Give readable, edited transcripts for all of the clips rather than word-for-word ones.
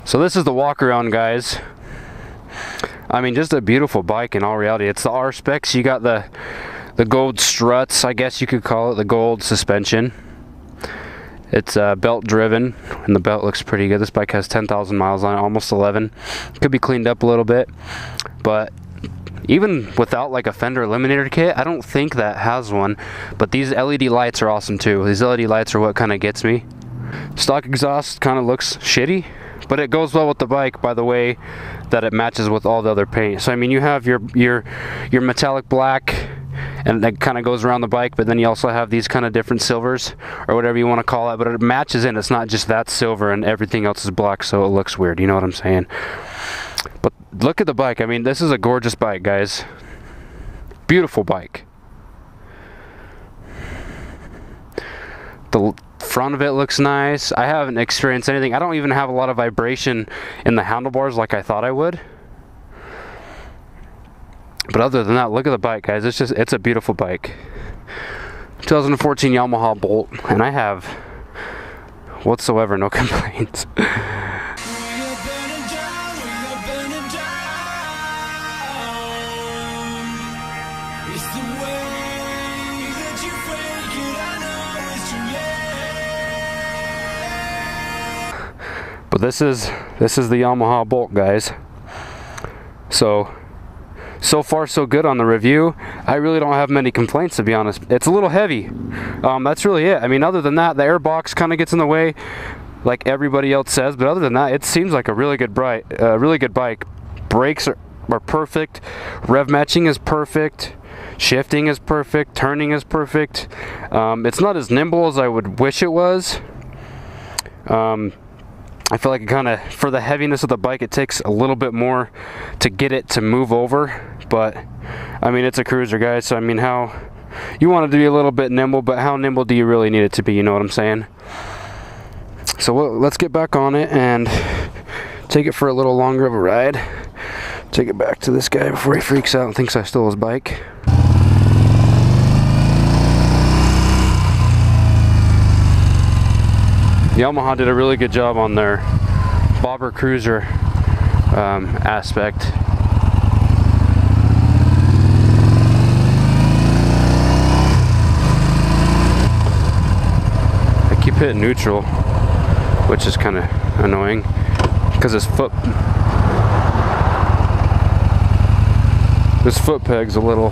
So this is the walk around, guys. I mean, just a beautiful bike in all reality. It's the R Specs. You got the gold struts, I guess you could call it, the gold suspension. It's belt driven, and the belt looks pretty good. This bike has 10,000 miles on it, almost 11. Could be cleaned up a little bit, but even without like a fender eliminator kit, I don't think that has one. But these LED lights are awesome too. These LED lights are what kind of gets me. Stock exhaust kind of looks shitty, but it goes well with the bike by the way that it matches with all the other paint. So I mean, you have your metallic black, and that kind of goes around the bike, but then you also have these kind of different silvers or whatever you want to call it, but it matches in. It's not just that silver and everything else is black, so it looks weird, you know what I'm saying? But look at the bike. I mean, this is a gorgeous bike, guys. Beautiful bike. The front of it looks nice. I haven't experienced anything. I don't even have a lot of vibration in the handlebars like I thought I would. But other than that, look at the bike, guys. It's a beautiful bike. 2014 Yamaha Bolt, and I have whatsoever no complaints. But this is the Yamaha Bolt, guys. So far so good on the review. I really don't have many complaints, to be honest. It's a little heavy. That's really it. I mean, other than that, the air box kind of gets in the way like everybody else says, but other than that, it seems like a really good bike. Brakes are perfect. Rev matching is perfect. Shifting is perfect. Turning is perfect. It's not as nimble as I would wish it was. I feel like it kind of, for the heaviness of the bike, it takes a little bit more to get it to move over. But I mean, it's a cruiser, guys, so I mean, how you want it to be a little bit nimble, but how nimble do you really need it to be, you know what I'm saying? So let's get back on it and take it for a little longer of a ride. Take it back to this guy before he freaks out and thinks I stole his bike. Yamaha did a really good job on their bobber cruiser aspect. I keep hitting neutral, which is kind of annoying because this foot peg's a little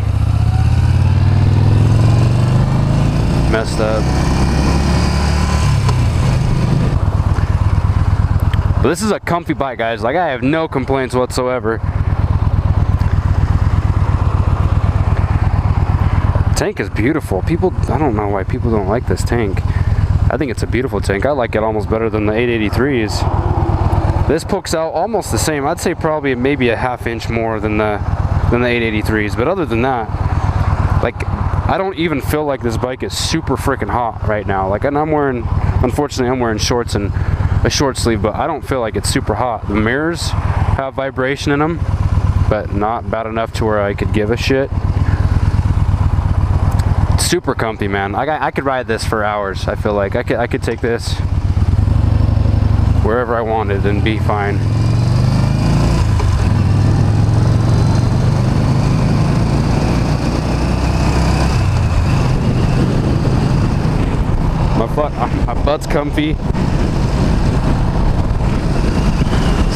messed up. But this is a comfy bike, guys. Like, I have no complaints whatsoever. Tank is beautiful. I don't know why people don't like this tank. I think it's a beautiful tank. I like it almost better than the 883s. This pokes out almost the same. I'd say probably maybe a half inch more than the 883s. But other than that, like, I don't even feel like this bike is super freaking hot right now. Like, and unfortunately I'm wearing shorts and a short sleeve, but I don't feel like it's super hot. The mirrors have vibration in them, but not bad enough to where I could give a shit. It's super comfy, man. I could ride this for hours. I feel like I could take this wherever I wanted and be fine. My butt's comfy.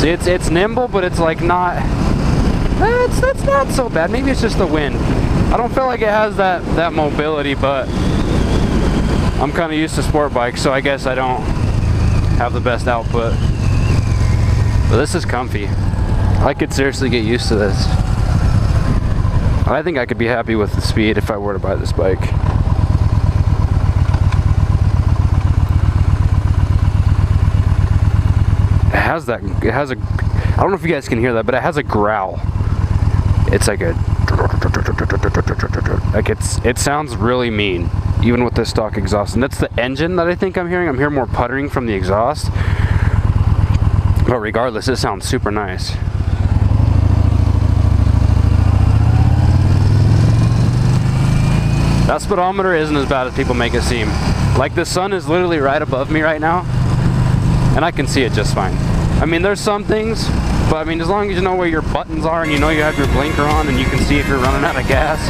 See, it's nimble, but it's like not. That's not so bad. Maybe it's just the wind. I don't feel like it has that mobility, but I'm kind of used to sport bikes, so I guess I don't have the best output. But this is comfy. I could seriously get used to this. I think I could be happy with the speed if I were to buy this bike. It has a, I don't know if you guys can hear that, but it has a growl. It's like it sounds really mean, even with the stock exhaust. And that's the engine that I think I'm hearing. I'm hearing more puttering from the exhaust. But regardless, it sounds super nice. That speedometer isn't as bad as people make it seem. Like, the sun is literally right above me right now, and I can see it just fine. I mean, there's some things, but I mean, as long as you know where your buttons are and you know you have your blinker on and you can see if you're running out of gas.